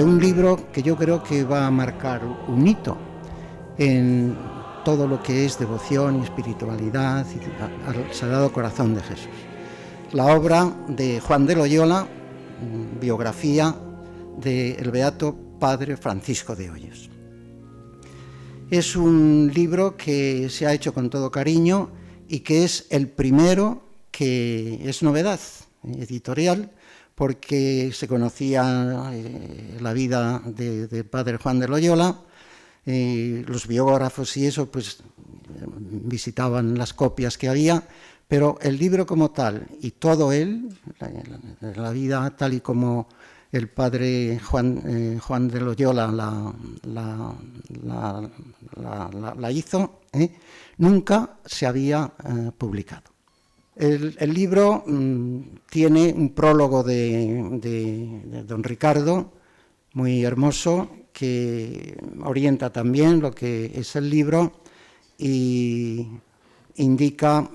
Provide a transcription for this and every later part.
un libro que yo creo que va a marcar un hito en todo lo que es devoción y espiritualidad al Sagrado Corazón de Jesús. La obra de Juan de Loyola, biografía del beato Padre Francisco de Hoyos. Es un libro que se ha hecho con todo cariño y que es el primero que es novedad editorial, porque se conocía la vida de Padre Juan de Loyola. Los biógrafos y eso pues visitaban las copias que había, pero el libro como tal y todo él, la vida tal y como el padre Juan de Loyola la hizo, nunca se había publicado. El libro tiene un prólogo de don Ricardo muy hermoso, que orienta también lo que es el libro y indica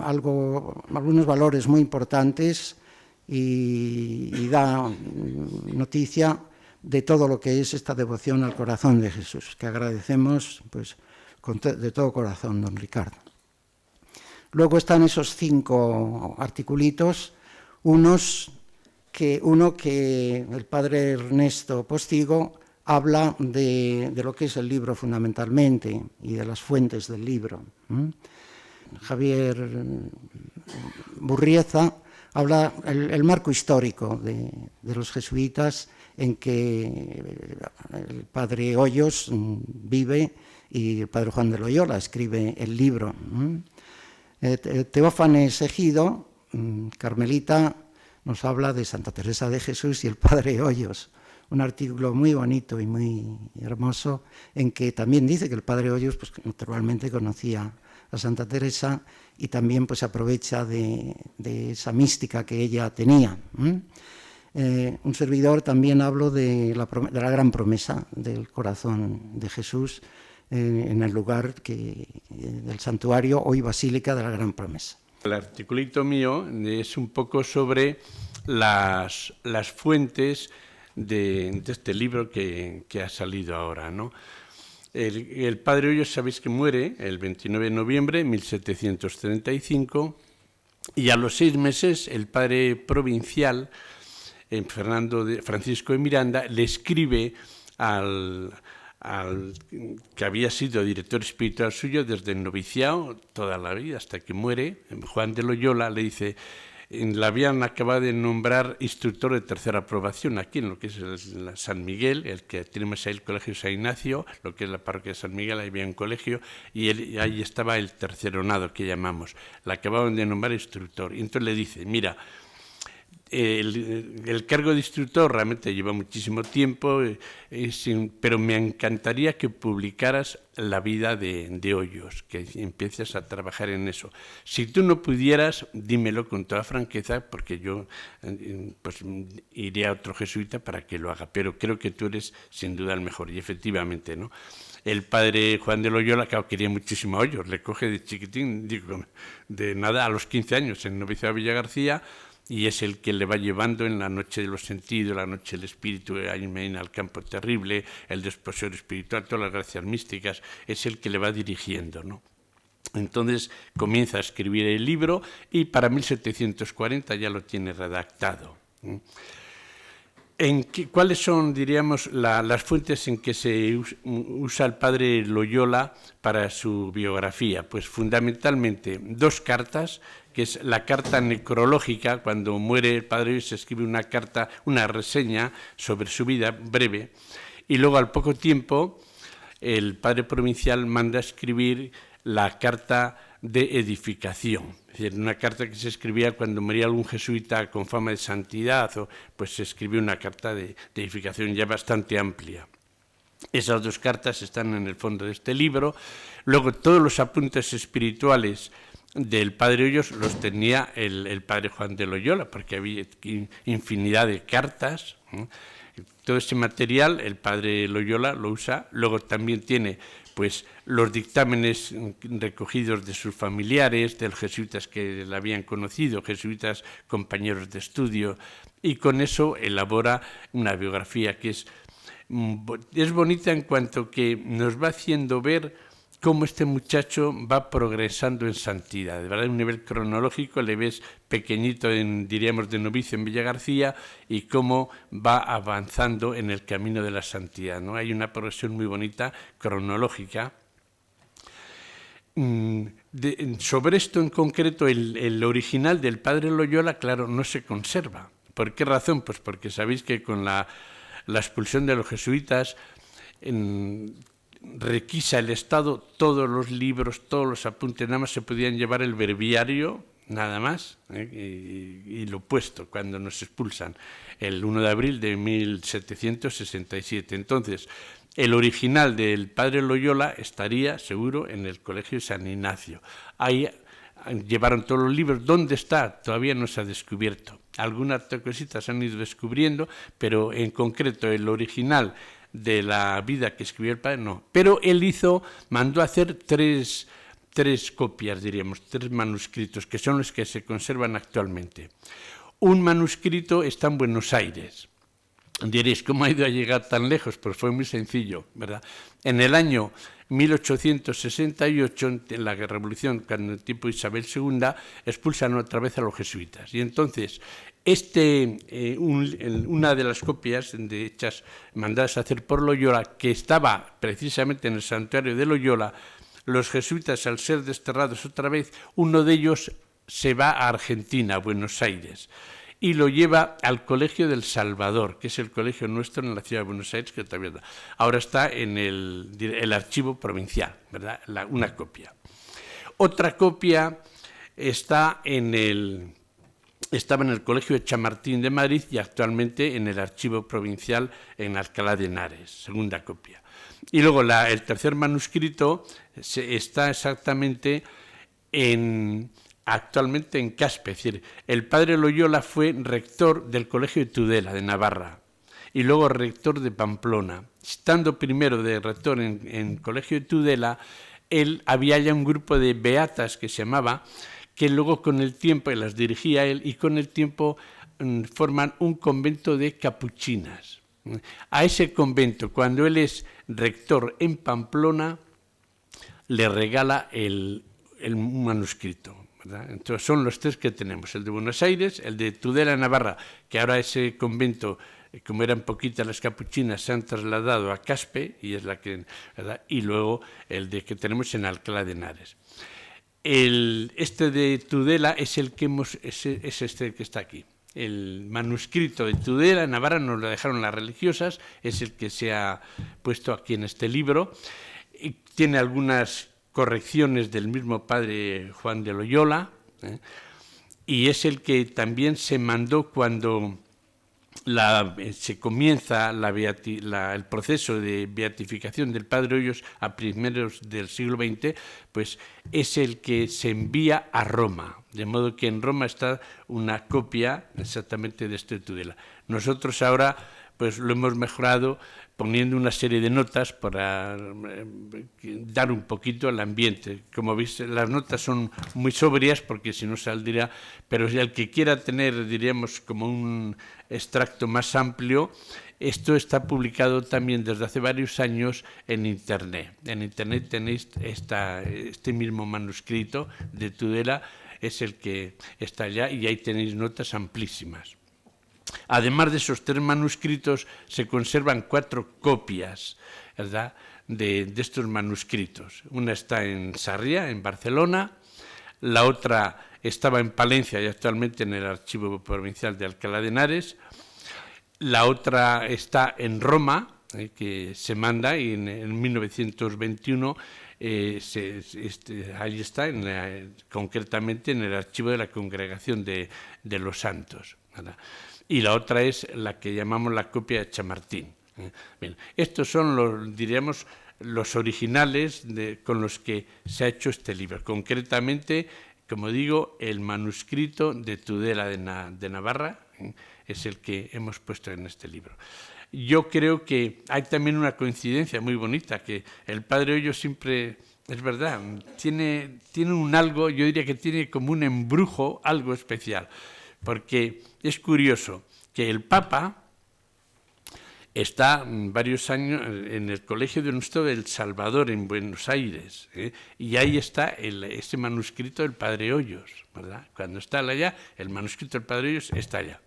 algunos valores muy importantes y da noticia de todo lo que es esta devoción al corazón de Jesús, que agradecemos pues, de todo corazón, don Ricardo. Luego están esos 5 articulitos, uno que el padre Ernesto Postigo habla de lo que es el libro fundamentalmente y de las fuentes del libro. Javier Burrieza habla el marco histórico de los jesuitas en que el padre Hoyos vive y el padre Juan de Loyola escribe el libro. Teófanes Ejido, carmelita, nos habla de Santa Teresa de Jesús y el padre Hoyos, un artículo muy bonito y muy hermoso en que también dice que el padre Hoyos pues, naturalmente conocía a Santa Teresa y también pues, aprovecha de esa mística que ella tenía. Un servidor también hablo de la gran promesa del corazón de Jesús en el lugar del santuario, hoy Basílica de la Gran Promesa. El articulito mío es un poco sobre las fuentes de este libro que ha salido ahora, ¿no? El padre Hoyos, sabéis que muere el 29 de noviembre de 1735 y a los 6 meses el padre provincial, Francisco de Miranda, le escribe al que había sido director espiritual suyo desde el noviciado toda la vida hasta que muere, Juan de Loyola, le dice, le habían acabado de nombrar instructor de tercera aprobación aquí en lo que es San Miguel, el que tenemos ahí el colegio San Ignacio, lo que es la parroquia de San Miguel, ahí había un colegio y ahí estaba el terceronado que llamamos, le acababan de nombrar instructor y entonces le dice, mira, el cargo de instructor realmente lleva muchísimo tiempo, pero me encantaría que publicaras la vida de Hoyos, que empieces a trabajar en eso. Si tú no pudieras, dímelo con toda franqueza, porque yo pues, iré a otro jesuita para que lo haga, pero creo que tú eres sin duda el mejor, y efectivamente, ¿no? El padre Juan de Loyola, que quería muchísimo a Hoyos, le coge de chiquitín, digo, de nada, a los 15 años, en noviciado Villagarcía, y es el que le va llevando en la noche de los sentidos, la noche del espíritu, al campo terrible, el desposor espiritual, todas las gracias místicas, es el que le va dirigiendo, ¿no? Entonces comienza a escribir el libro y para 1740 ya lo tiene redactado. ¿Cuáles son, diríamos, las fuentes en que se usa el padre Loyola para su biografía? Pues fundamentalmente 2 cartas, que es la carta necrológica, cuando muere el padre se escribe una carta, una reseña sobre su vida breve, y luego al poco tiempo el padre provincial manda a escribir la carta de edificación, es decir, una carta que se escribía cuando moría algún jesuita con fama de santidad, pues se escribió una carta de edificación ya bastante amplia. Esas 2 cartas están en el fondo de este libro. Luego todos los apuntes espirituales del padre Hoyos los tenía el padre Juan de Loyola, porque había infinidad de cartas. Todo ese material el padre Loyola lo usa. Luego también tiene pues los dictámenes recogidos de sus familiares, de los jesuitas que la habían conocido, jesuitas compañeros de estudio, y con eso elabora una biografía que es bonita en cuanto que nos va haciendo ver cómo este muchacho va progresando en santidad. De verdad, a un nivel cronológico le ves pequeñito, diríamos, de novicio en Villagarcía, y cómo va avanzando en el camino de la santidad, ¿no? Hay una progresión muy bonita, cronológica. Sobre esto en concreto, el original del padre Loyola, claro, no se conserva. ¿Por qué razón? Pues porque sabéis que con la expulsión de los jesuitas requisa el Estado todos los libros, todos los apuntes, nada más se podían llevar el breviario, nada más, y lo puesto cuando nos expulsan, el 1 de abril de 1767. Entonces, el original del padre Loyola estaría seguro en el Colegio de San Ignacio. Ahí llevaron todos los libros. ¿Dónde está? Todavía no se ha descubierto. Algunas cositas se han ido descubriendo, pero en concreto el original de la vida que escribió el padre no. Pero él mandó a hacer tres copias, diríamos, 3 manuscritos, que son los que se conservan actualmente. Un manuscrito está en Buenos Aires. Diréis, ¿cómo ha ido a llegar tan lejos? Pues fue muy sencillo, ¿verdad? En el año 1868, en la Revolución, cuando el tiempo de Isabel II, expulsan otra vez a los jesuitas. Y entonces, una de las copias mandadas a hacer por Loyola, que estaba precisamente en el santuario de Loyola, los jesuitas, al ser desterrados otra vez, uno de ellos se va a Argentina, a Buenos Aires, y lo lleva al Colegio del Salvador, que es el colegio nuestro en la ciudad de Buenos Aires, que todavía ahora está en el archivo provincial, ¿verdad? Una copia. Otra copia estaba en el Colegio de Chamartín de Madrid y actualmente en el archivo provincial en Alcalá de Henares, segunda copia. Y luego el tercer manuscrito está exactamente actualmente en Caspe, es decir, el padre Loyola fue rector del Colegio de Tudela, de Navarra, y luego rector de Pamplona. Estando primero de rector en Colegio de Tudela, había ya un grupo de beatas que se llamaba, que luego con el tiempo, las dirigía él, y con el tiempo forman un convento de capuchinas. A ese convento, cuando él es rector en Pamplona, le regala un manuscrito, ¿verdad? Entonces son los 3 que tenemos, el de Buenos Aires, el de Tudela, Navarra, que ahora ese convento, como eran poquitas las capuchinas, se han trasladado a Caspe, y es ¿verdad? Y luego el que tenemos en Alcalá de Henares. Este de Tudela es el que es este que está aquí. El manuscrito de Tudela, Navarra, nos lo dejaron las religiosas, es el que se ha puesto aquí en este libro. Y tiene algunas correcciones del mismo padre Juan de Loyola, y es el que también se mandó cuando se comienza el proceso de beatificación del padre Hoyos a primeros del siglo XX, pues es el que se envía a Roma, de modo que en Roma está una copia exactamente de este Tudela. Nosotros ahora pues lo hemos mejorado poniendo una serie de notas para dar un poquito al ambiente. Como veis, las notas son muy sobrias porque si no saldría, pero si el que quiera tener, diríamos, como un extracto más amplio, esto está publicado también desde hace varios años en Internet. En Internet tenéis este mismo manuscrito de Tudela, es el que está allá, y ahí tenéis notas amplísimas. Además de esos 3 manuscritos, se conservan 4 copias, ¿verdad?, de estos manuscritos. Una está en Sarriá, en Barcelona, la otra estaba en Palencia y actualmente en el Archivo Provincial de Alcalá de Henares, la otra está en Roma, que se manda, y en 1921 ahí está, concretamente en el Archivo de la Congregación de los Santos, ¿verdad? Y la otra es la que llamamos la copia de Chamartín. Bien, estos son diríamos, los originales con los que se ha hecho este libro. Concretamente, como digo, el manuscrito de Tudela de Navarra es el que hemos puesto en este libro. Yo creo que hay también una coincidencia muy bonita, que el padre Hoyos siempre, es verdad, tiene un algo, yo diría que tiene como un embrujo, algo especial. Porque es curioso, que el Papa está varios años en el Colegio de Nuestro del Salvador, en Buenos Aires, y ahí está ese manuscrito del Padre Hoyos, ¿verdad? Cuando está allá, el manuscrito del Padre Hoyos está allá.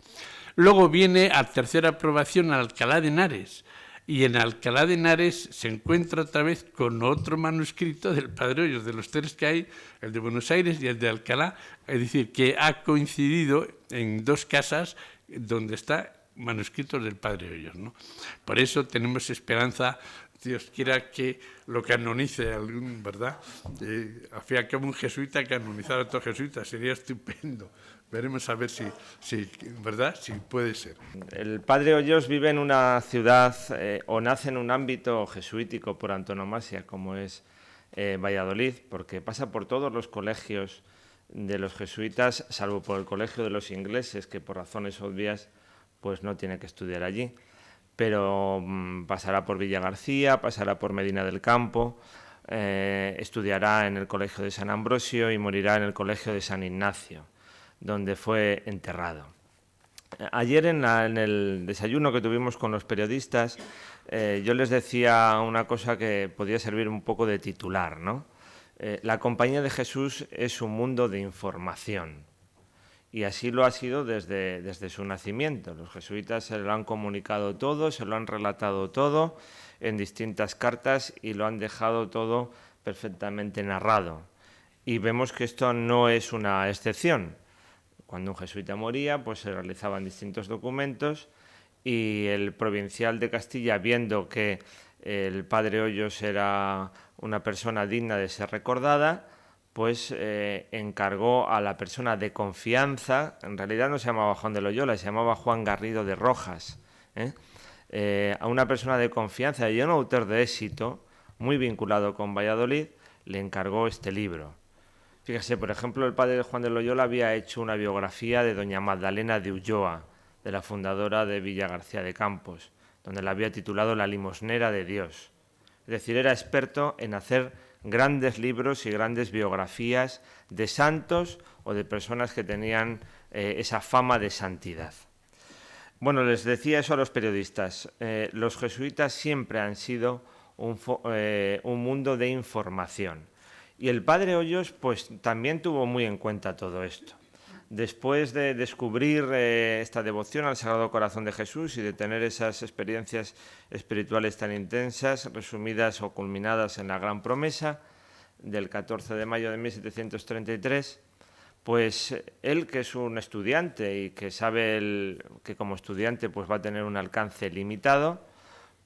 Luego viene a tercera aprobación a Alcalá de Henares, y en Alcalá de Henares se encuentra otra vez con otro manuscrito del Padre Hoyos, de los tres que hay, el de Buenos Aires y el de Alcalá, es decir, que ha coincidido en dos casas donde está manuscritos del Padre Hoyos, ¿no? Por eso tenemos esperanza, Dios quiera que lo canonice algún, ¿verdad? Al fin y al cabo un jesuita canonizar a otro jesuita sería estupendo. Veremos a ver si ¿verdad? Si puede ser. El Padre Hoyos vive en una ciudad o nace en un ámbito jesuítico por antonomasia, como es Valladolid, porque pasa por todos los colegios de los jesuitas, salvo por el colegio de los ingleses, que por razones obvias pues no tiene que estudiar allí, pero pasará por Villagarcía, pasará por Medina del Campo, estudiará en el Colegio de San Ambrosio y morirá en el Colegio de San Ignacio, donde fue enterrado. Ayer en el desayuno que tuvimos con los periodistas, yo les decía una cosa que podía servir un poco de titular, ¿no? La Compañía de Jesús es un mundo de información. Y así lo ha sido desde su nacimiento. Los jesuitas se lo han comunicado todo, se lo han relatado todo en distintas cartas y lo han dejado todo perfectamente narrado. Y vemos que esto no es una excepción. Cuando un jesuita moría, pues se realizaban distintos documentos y el provincial de Castilla, viendo que el Padre Hoyos era una persona digna de ser recordada, pues encargó a la persona de confianza, en realidad no se llamaba Juan de Loyola, se llamaba Juan Garrido de Rojas, a una persona de confianza y a un autor de éxito, muy vinculado con Valladolid, le encargó este libro. Fíjese, por ejemplo, el padre Juan de Loyola había hecho una biografía de doña Magdalena de Ulloa, de la fundadora de Villagarcía de Campos, donde la había titulado La limosnera de Dios. Es decir, era experto en hacer grandes libros y grandes biografías de santos o de personas que tenían esa fama de santidad. Bueno, les decía eso a los periodistas. Los jesuitas siempre han sido un mundo de información. Y el Padre Hoyos pues también tuvo muy en cuenta todo esto. Después de descubrir esta devoción al Sagrado Corazón de Jesús y de tener esas experiencias espirituales tan intensas, resumidas o culminadas en la Gran Promesa del 14 de mayo de 1733, pues él, que es un estudiante y que sabe que como estudiante pues va a tener un alcance limitado,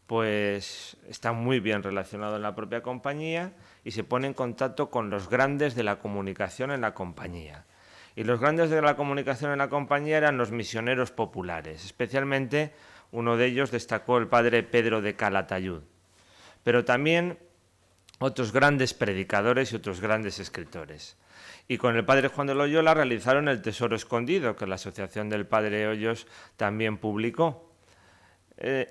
pues está muy bien relacionado en la propia compañía y se pone en contacto con los grandes de la comunicación en la compañía. Y los grandes de la comunicación en la compañía eran los misioneros populares. Especialmente uno de ellos destacó el padre Pedro de Calatayud. Pero también otros grandes predicadores y otros grandes escritores. Y con el padre Juan de Loyola realizaron El Tesoro Escondido, que la Asociación del Padre Hoyos también publicó.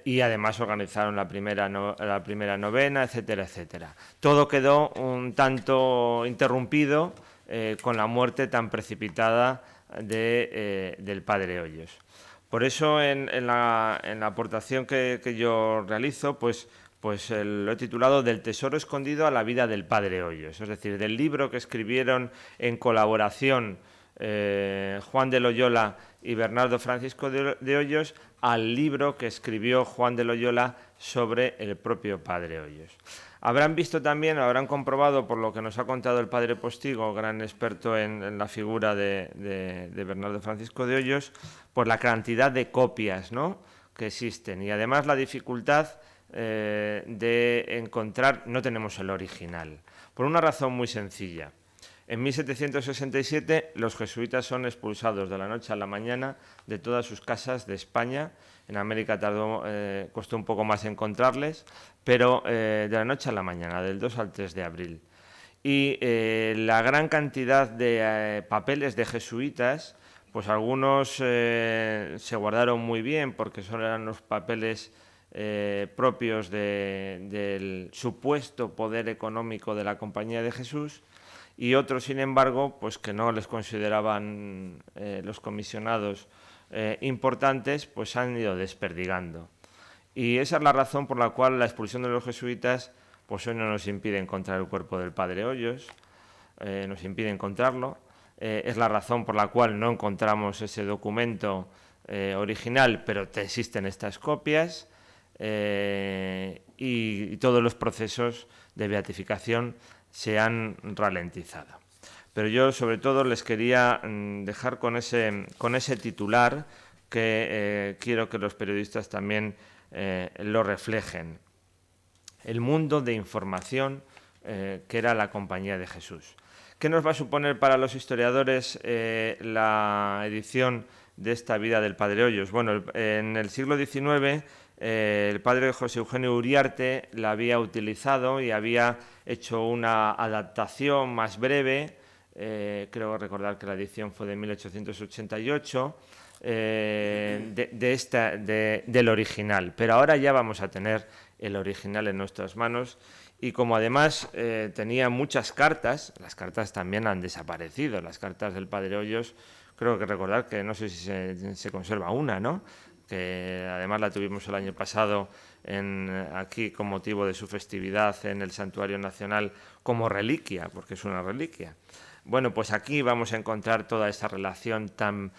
Y además organizaron la primera novena, etcétera, etcétera. Todo quedó un tanto interrumpido con la muerte tan precipitada del Padre Hoyos. Por eso en la aportación que yo realizo, pues lo he titulado Del Tesoro Escondido a la vida del Padre Hoyos, es decir, del libro que escribieron en colaboración Juan de Loyola y Bernardo Francisco de Hoyos al libro que escribió Juan de Loyola sobre el propio Padre Hoyos. Habrán visto también, habrán comprobado por lo que nos ha contado el padre Postigo, gran experto en la figura de Bernardo Francisco de Hoyos, por la cantidad de copias, ¿no?, que existen y además la dificultad de encontrar, no tenemos el original, por una razón muy sencilla. En 1767 los jesuitas son expulsados de la noche a la mañana de todas sus casas de España. En América costó un poco más encontrarles, pero de la noche a la mañana, del 2 al 3 de abril. Y la gran cantidad de papeles de jesuitas, pues algunos se guardaron muy bien porque eran los papeles propios del supuesto poder económico de la Compañía de Jesús, y otros, sin embargo, pues que no les consideraban los comisionados importantes, pues han ido desperdigando. Y esa es la razón por la cual la expulsión de los jesuitas pues hoy no nos impide encontrar el cuerpo del padre Hoyos, nos impide encontrarlo. Es la razón por la cual no encontramos ese documento original, pero existen estas copias, y todos los procesos de beatificación se han ralentizado. Pero yo sobre todo les quería dejar con ese titular que quiero que los periodistas también lo reflejen. El mundo de información que era la Compañía de Jesús. ¿Qué nos va a suponer para los historiadores la edición de esta vida del padre Hoyos? Bueno, en el siglo XIX el padre José Eugenio Uriarte la había utilizado y había hecho una adaptación más breve, creo recordar que la edición fue de 1888, del original, pero ahora ya vamos a tener el original en nuestras manos. Y como además tenía muchas cartas, las cartas también han desaparecido, las cartas del padre Hoyos, creo que recordar que no sé si se conserva una, ¿no? Que además la tuvimos el año pasado aquí con motivo de su festividad en el Santuario Nacional como reliquia, porque es una reliquia. Bueno, pues aquí vamos a encontrar toda esa relación tan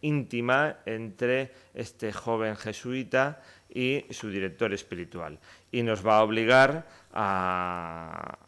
íntima entre este joven jesuita y su director espiritual. Y nos va a obligar a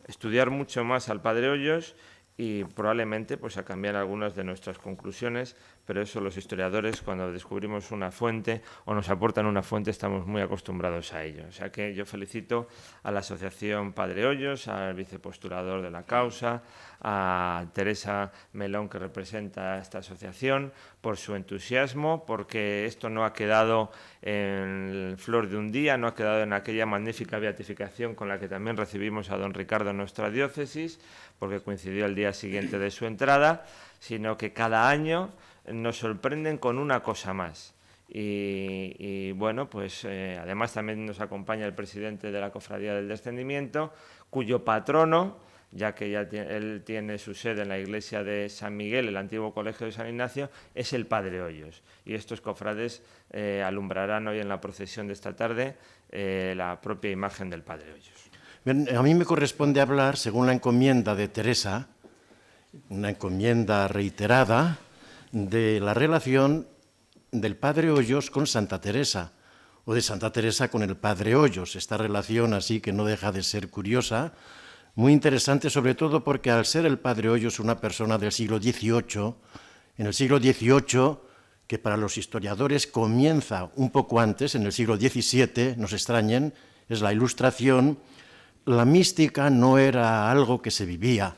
estudiar mucho más al padre Hoyos y probablemente pues a cambiar algunas de nuestras conclusiones, pero eso los historiadores cuando descubrimos una fuente o nos aportan una fuente estamos muy acostumbrados a ello. O sea que yo felicito a la Asociación Padre Hoyos, al vicepostulador de la causa, a Teresa Melón que representa a esta asociación por su entusiasmo, porque esto no ha quedado en flor de un día, no ha quedado en aquella magnífica beatificación con la que también recibimos a don Ricardo en nuestra diócesis, porque coincidió el día siguiente de su entrada, sino que cada año nos sorprenden con una cosa más. Y bueno, pues además también nos acompaña el presidente de la Cofradía del Descendimiento, cuyo patrono, ya que él tiene su sede en la iglesia de San Miguel, el antiguo colegio de San Ignacio, es el padre Hoyos. Y estos cofrades alumbrarán hoy en la procesión de esta tarde la propia imagen del padre Hoyos. Bien, a mí me corresponde hablar, según la encomienda de Teresa, una encomienda reiterada, de la relación del padre Hoyos con Santa Teresa, o de Santa Teresa con el padre Hoyos. Esta relación así que no deja de ser curiosa, muy interesante, sobre todo porque al ser el padre Hoyos una persona del siglo XVIII, en el siglo XVIII, que para los historiadores comienza un poco antes, en el siglo XVII, no se extrañen, es la Ilustración, la mística no era algo que se vivía.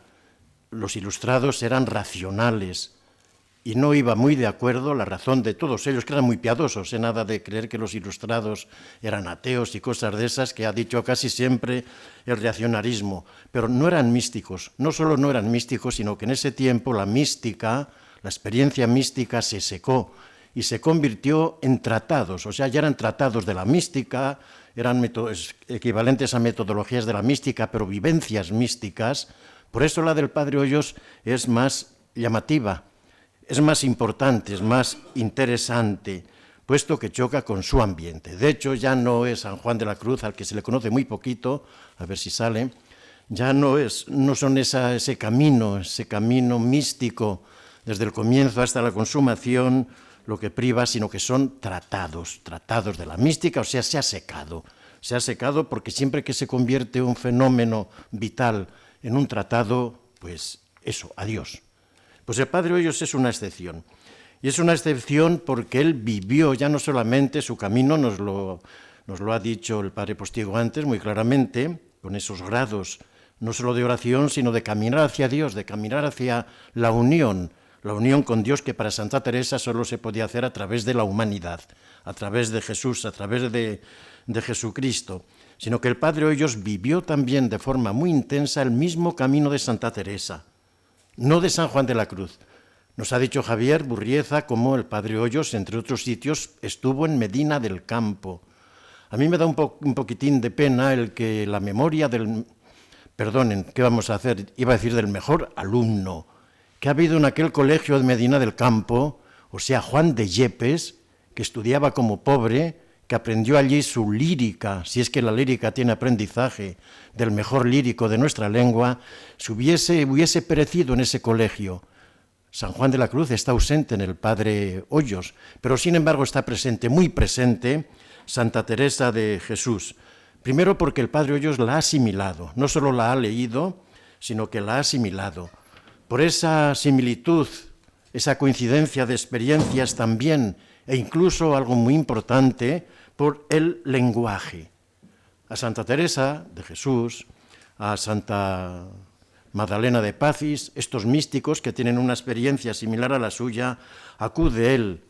Los ilustrados eran racionales y no iba muy de acuerdo la razón de todos ellos, que eran muy piadosos, nada de creer que los ilustrados eran ateos y cosas de esas que ha dicho casi siempre el reaccionarismo, pero no eran místicos, no solo no eran místicos, sino que en ese tiempo la mística, la experiencia mística se secó y se convirtió en tratados, o sea, ya eran tratados de la mística, eran equivalentes a metodologías de la mística, pero vivencias místicas. Por eso la del padre Hoyos es más llamativa, es más importante, es más interesante, puesto que choca con su ambiente. De hecho, ya no es San Juan de la Cruz, al que se le conoce muy poquito, a ver si sale, ya no son ese camino místico desde el comienzo hasta la consumación, lo que priva, sino que son tratados de la mística, o sea, se ha secado porque siempre que se convierte un fenómeno vital en un tratado, pues eso, adiós. Pues el padre Hoyos es una excepción, y es una excepción porque él vivió ya no solamente su camino, nos lo ha dicho el padre Postigo antes muy claramente, con esos grados, no solo de oración, sino de caminar hacia Dios, de caminar hacia la unión con Dios, que para Santa Teresa solo se podía hacer a través de la humanidad, a través de Jesús, a través de Jesucristo, sino que el padre Hoyos vivió también de forma muy intensa el mismo camino de Santa Teresa, no de San Juan de la Cruz. Nos ha dicho Javier Burrieza cómo el padre Hoyos, entre otros sitios, estuvo en Medina del Campo. A mí me da un poquitín de pena el que la memoria del... Perdonen, ¿qué vamos a hacer? Iba a decir del mejor alumno, que ha habido en aquel colegio de Medina del Campo, o sea, Juan de Yepes, que estudiaba como pobre, que aprendió allí su lírica, si es que la lírica tiene aprendizaje del mejor lírico de nuestra lengua, hubiese perecido en ese colegio. San Juan de la Cruz está ausente en el Padre Hoyos, pero sin embargo está presente, muy presente, Santa Teresa de Jesús. Primero porque el Padre Hoyos la ha asimilado, no solo la ha leído, sino que la ha asimilado. Por esa similitud, esa coincidencia de experiencias también, e incluso algo muy importante, por el lenguaje. A Santa Teresa de Jesús, a Santa Magdalena de Pacis, estos místicos que tienen una experiencia similar a la suya, acude él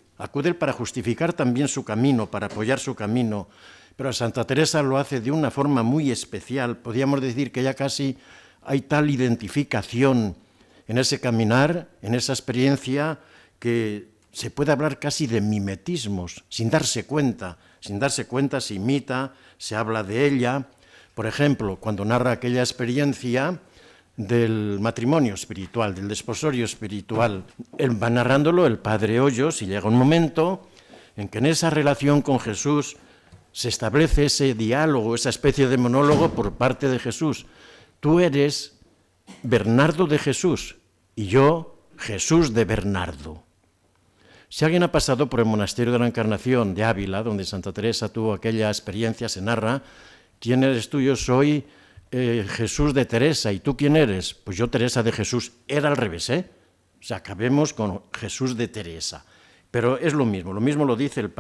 para justificar también su camino, para apoyar su camino, pero a Santa Teresa lo hace de una forma muy especial. Podríamos decir que ya casi hay tal identificación en ese caminar, en esa experiencia, que se puede hablar casi de mimetismos, sin darse cuenta se imita, se habla de ella. Por ejemplo, cuando narra aquella experiencia del matrimonio espiritual, del desposorio espiritual, él va narrándolo, el Padre Hoyos, y llega un momento en que en esa relación con Jesús se establece ese diálogo, esa especie de monólogo por parte de Jesús. Tú eres Bernardo de Jesús y yo Jesús de Bernardo. Si alguien ha pasado por el monasterio de la Encarnación de Ávila, donde Santa Teresa tuvo aquella experiencia, se narra, ¿quién eres tú? Yo soy Jesús de Teresa. ¿Y tú quién eres? Pues yo Teresa de Jesús. Era al revés, ¿eh? O sea, acabemos con Jesús de Teresa. Pero es lo mismo lo dice el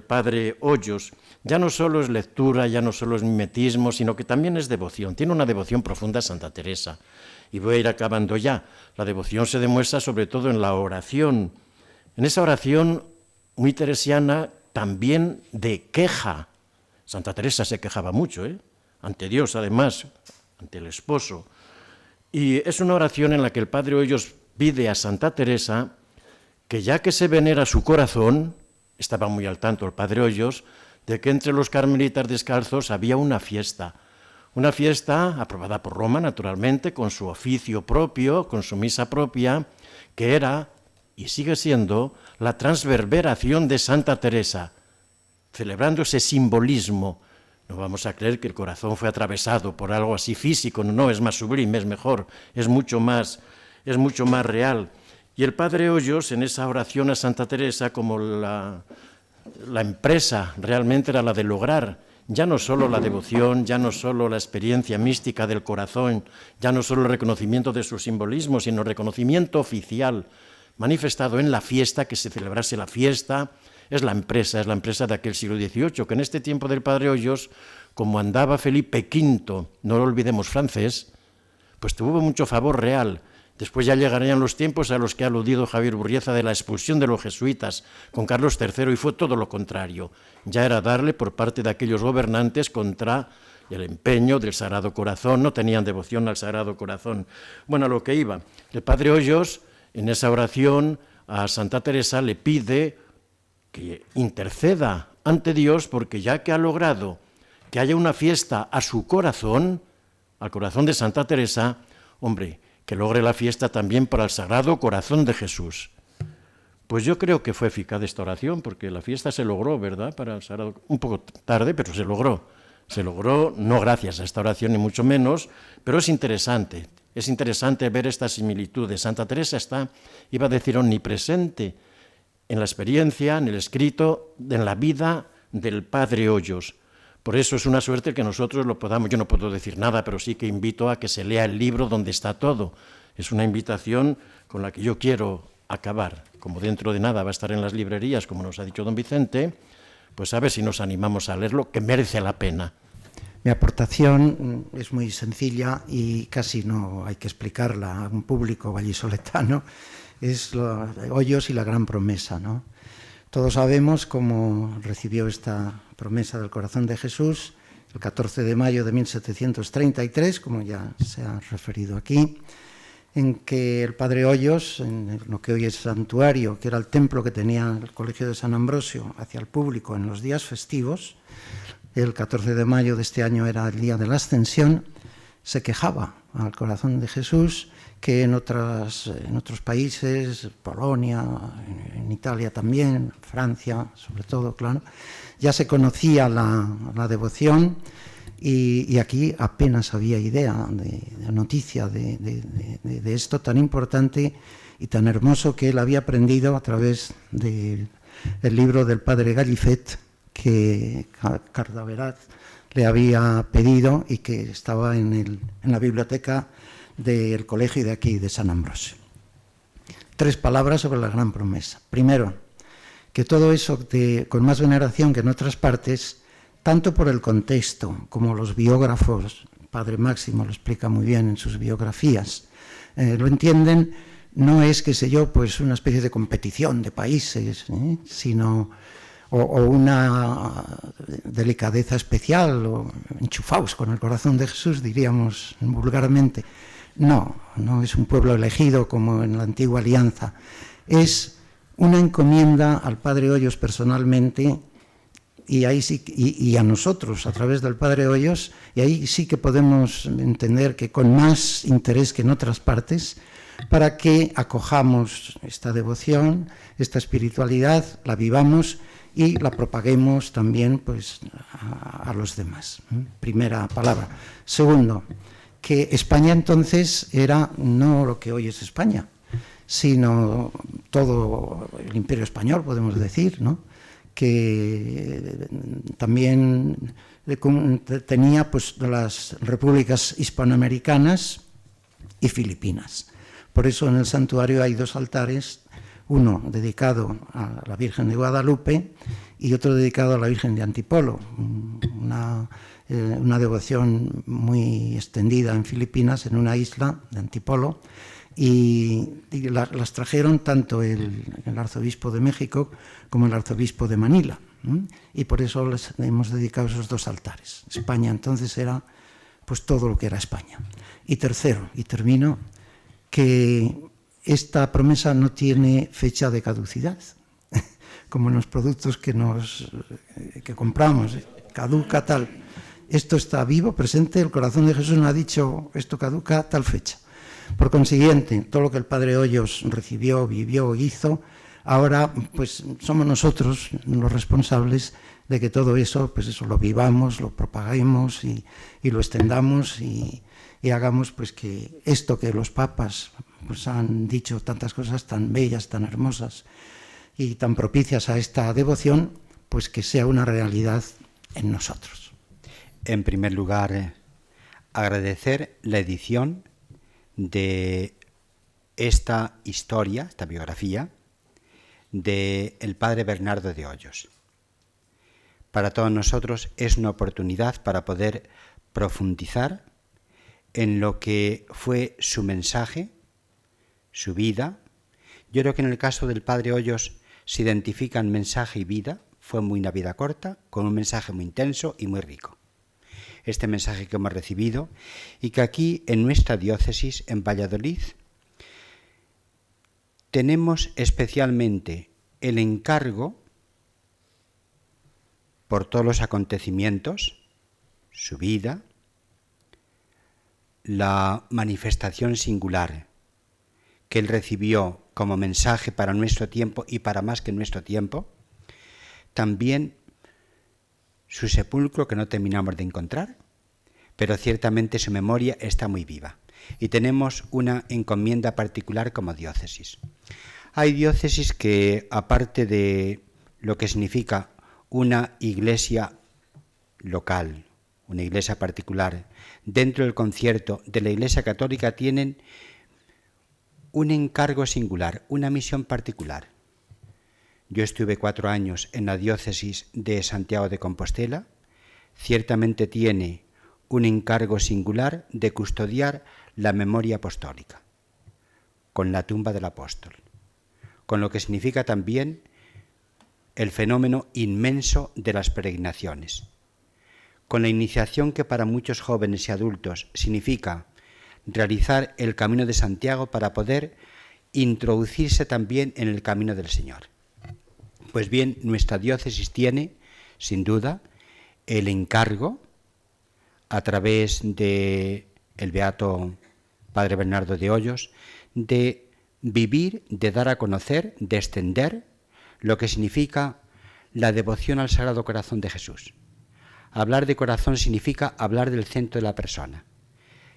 Padre Hoyos. Ya no solo es lectura, ya no solo es mimetismo, sino que también es devoción. Tiene una devoción profunda a Santa Teresa. Y voy a ir acabando ya. La devoción se demuestra sobre todo en la oración. En esa oración muy teresiana, también de queja. Santa Teresa se quejaba mucho, ante Dios, además, ante el esposo. Y es una oración en la que el Padre Hoyos pide a Santa Teresa que, ya que se venera su corazón, estaba muy al tanto el Padre Hoyos, de que entre los carmelitas descalzos había una fiesta aprobada por Roma, naturalmente, con su oficio propio, con su misa propia, que era y sigue siendo la transverberación de Santa Teresa, celebrando ese simbolismo. No vamos a creer que el corazón fue atravesado por algo así físico, no, es más sublime, es mejor, es mucho más real. Y el Padre Hoyos, en esa oración a Santa Teresa, como la empresa realmente era la de lograr ya no solo la devoción, ya no solo la experiencia mística del corazón, ya no solo el reconocimiento de su simbolismo, sino el reconocimiento oficial manifestado en la fiesta, que se celebrase la fiesta. Es la empresa de aquel siglo XVIII, que en este tiempo del Padre Hoyos, como andaba Felipe V, no lo olvidemos, francés, pues tuvo mucho favor real. Después ya llegarían los tiempos a los que ha aludido Javier Burrieza de la expulsión de los jesuitas con Carlos III, y fue todo lo contrario. Ya era darle por parte de aquellos gobernantes contra el empeño del Sagrado Corazón, no tenían devoción al Sagrado Corazón. Bueno, a lo que iba, el Padre Hoyos, en esa oración a Santa Teresa le pide que interceda ante Dios, porque ya que ha logrado que haya una fiesta a su corazón, al corazón de Santa Teresa, hombre, que logre la fiesta también para el Sagrado Corazón de Jesús. Pues yo creo que fue eficaz esta oración, porque la fiesta se logró, ¿verdad? Para el Sagrado, un poco tarde, pero se logró. Se logró, no gracias a esta oración ni mucho menos, pero es interesante ver esta similitud. Santa Teresa está, iba a decir, omnipresente en la experiencia, en el escrito, en la vida del Padre Hoyos. Por eso es una suerte que nosotros lo podamos. Yo no puedo decir nada, pero sí que invito a que se lea el libro donde está todo. Es una invitación con la que yo quiero acabar. Como dentro de nada va a estar en las librerías, como nos ha dicho don Vicente, pues a ver si nos animamos a leerlo, que merece la pena. Mi aportación es muy sencilla y casi no hay que explicarla a un público vallisoletano. Es Hoyos y la gran promesa, ¿no? Todos sabemos cómo recibió esta promesa del corazón de Jesús el 14 de mayo de 1733, como ya se ha referido aquí, en que el Padre Hoyos, en lo que hoy es santuario, que era el templo que tenía el Colegio de San Ambrosio hacia el público en los días festivos, el 14 de mayo de este año era el día de la Ascensión, se quejaba al corazón de Jesús que en otros países, Polonia, en Italia también, Francia sobre todo, claro, ya se conocía la devoción y aquí apenas había idea de noticia de esto tan importante y tan hermoso que él había aprendido a través del libro del padre Gallifet que Cardaverat le había pedido y que estaba en la biblioteca del colegio de aquí, de San Ambrosio. 3 palabras sobre la gran promesa. Primero, que todo eso con más veneración que en otras partes, tanto por el contexto como los biógrafos, Padre Máximo lo explica muy bien en sus biografías, lo entienden, no es, qué sé yo, pues una especie de competición de países, sino o una delicadeza especial, o enchufaos con el corazón de Jesús, diríamos vulgarmente. No es un pueblo elegido como en la antigua alianza, es una encomienda al Padre Hoyos personalmente y ahí sí, y a nosotros a través del Padre Hoyos, y ahí sí que podemos entender que con más interés que en otras partes, para que acojamos esta devoción, esta espiritualidad, la vivamos y la propaguemos también pues a los demás. Primera palabra. Segundo, que España entonces era no lo que hoy es España, sino todo el Imperio Español, podemos decir, ¿no? Que también tenía pues las repúblicas hispanoamericanas y filipinas. Por eso en el santuario hay 2 altares, uno dedicado a la Virgen de Guadalupe y otro dedicado a la Virgen de Antipolo, una devoción muy extendida en Filipinas, en una isla de Antipolo, y las trajeron tanto el arzobispo de México como el arzobispo de Manila, y por eso les hemos dedicado esos 2 altares. España entonces era pues todo lo que era España. Y tercero, y termino, que esta promesa no tiene fecha de caducidad, como en los productos que compramos, caduca tal. Esto está vivo, presente, el corazón de Jesús nos ha dicho, esto caduca tal fecha. Por consiguiente, todo lo que el Padre Hoyos recibió, vivió, hizo, ahora pues somos nosotros los responsables de que todo eso, pues eso lo vivamos, lo propaguemos y lo extendamos y hagamos pues que esto que los papas pues han dicho tantas cosas tan bellas, tan hermosas y tan propicias a esta devoción, pues que sea una realidad en nosotros. En primer lugar, agradecer la edición de esta historia, esta biografía, del padre Bernardo de Hoyos. Para todos nosotros es una oportunidad para poder profundizar en lo que fue su mensaje, su vida. Yo creo que en el caso del padre Hoyos se identifican mensaje y vida. Fue una vida corta, con un mensaje muy intenso y muy rico. Este mensaje que hemos recibido y que aquí en nuestra diócesis, en Valladolid, tenemos especialmente el encargo por todos los acontecimientos, su vida, la manifestación singular que él recibió como mensaje para nuestro tiempo y para más que nuestro tiempo, también su sepulcro que no terminamos de encontrar, pero ciertamente su memoria está muy viva. Y tenemos una encomienda particular como diócesis. Hay diócesis que, aparte de lo que significa una iglesia local, una iglesia particular, dentro del concierto de la Iglesia Católica tienen un encargo singular, una misión particular. Yo estuve 4 años en la diócesis de Santiago de Compostela, ciertamente tiene un encargo singular de custodiar la memoria apostólica, con la tumba del apóstol, con lo que significa también el fenómeno inmenso de las peregrinaciones, con la iniciación que para muchos jóvenes y adultos significa realizar el Camino de Santiago para poder introducirse también en el camino del Señor. Pues bien, nuestra diócesis tiene, sin duda, el encargo, a través de el beato Padre Bernardo de Hoyos, de vivir, de dar a conocer, de extender lo que significa la devoción al Sagrado Corazón de Jesús. Hablar de corazón significa hablar del centro de la persona,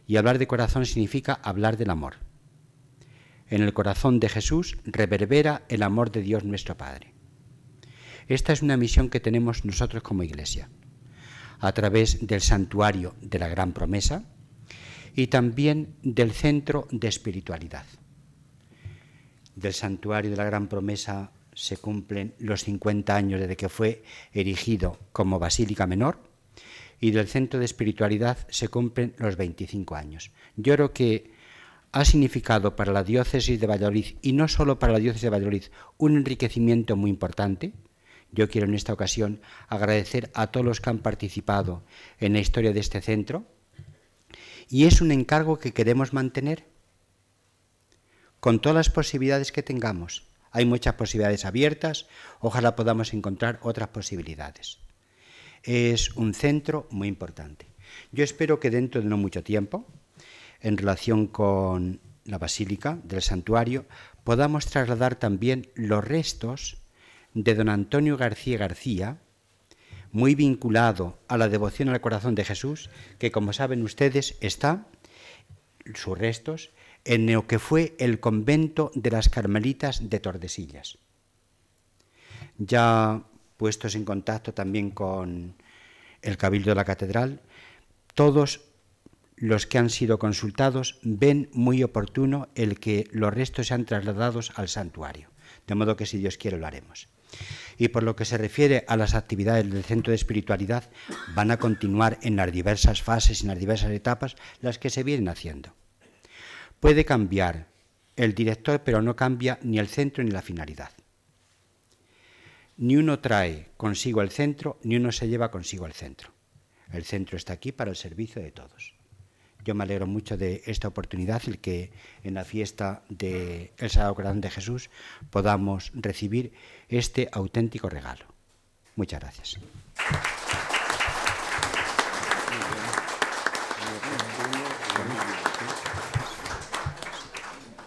y hablar de corazón significa hablar del amor. En el corazón de Jesús reverbera el amor de Dios nuestro Padre. Esta es una misión que tenemos nosotros como Iglesia, a través del santuario de la Gran Promesa y también del Centro de Espiritualidad. Del santuario de la Gran Promesa se cumplen los 50 años desde que fue erigido como Basílica Menor, y del Centro de Espiritualidad se cumplen los 25 años. Yo creo que ha significado para la diócesis de Valladolid, y no solo para la diócesis de Valladolid, un enriquecimiento muy importante. Yo quiero en esta ocasión agradecer a todos los que han participado en la historia de este centro, y es un encargo que queremos mantener con todas las posibilidades que tengamos. Hay muchas posibilidades abiertas, ojalá podamos encontrar otras posibilidades. Es un centro muy importante. Yo espero que dentro de no mucho tiempo, en relación con la Basílica del Santuario, podamos trasladar también los restos de don Antonio García García, muy vinculado a la devoción al corazón de Jesús, que como saben ustedes está, sus restos, en lo que fue el convento de las Carmelitas de Tordesillas. Ya puestos en contacto también con el Cabildo de la Catedral, todos los que han sido consultados ven muy oportuno el que los restos sean trasladados al santuario, de modo que si Dios quiere lo haremos. Y por lo que se refiere a las actividades del Centro de Espiritualidad, van a continuar en las diversas fases y en las diversas etapas las que se vienen haciendo. Puede cambiar el director, pero no cambia ni el centro ni la finalidad. Ni uno trae consigo el centro, ni uno se lleva consigo el centro. El centro está aquí para el servicio de todos. Yo me alegro mucho de esta oportunidad, el que en la fiesta del Sagrado Corazón de Jesús podamos recibir este auténtico regalo. Muchas gracias.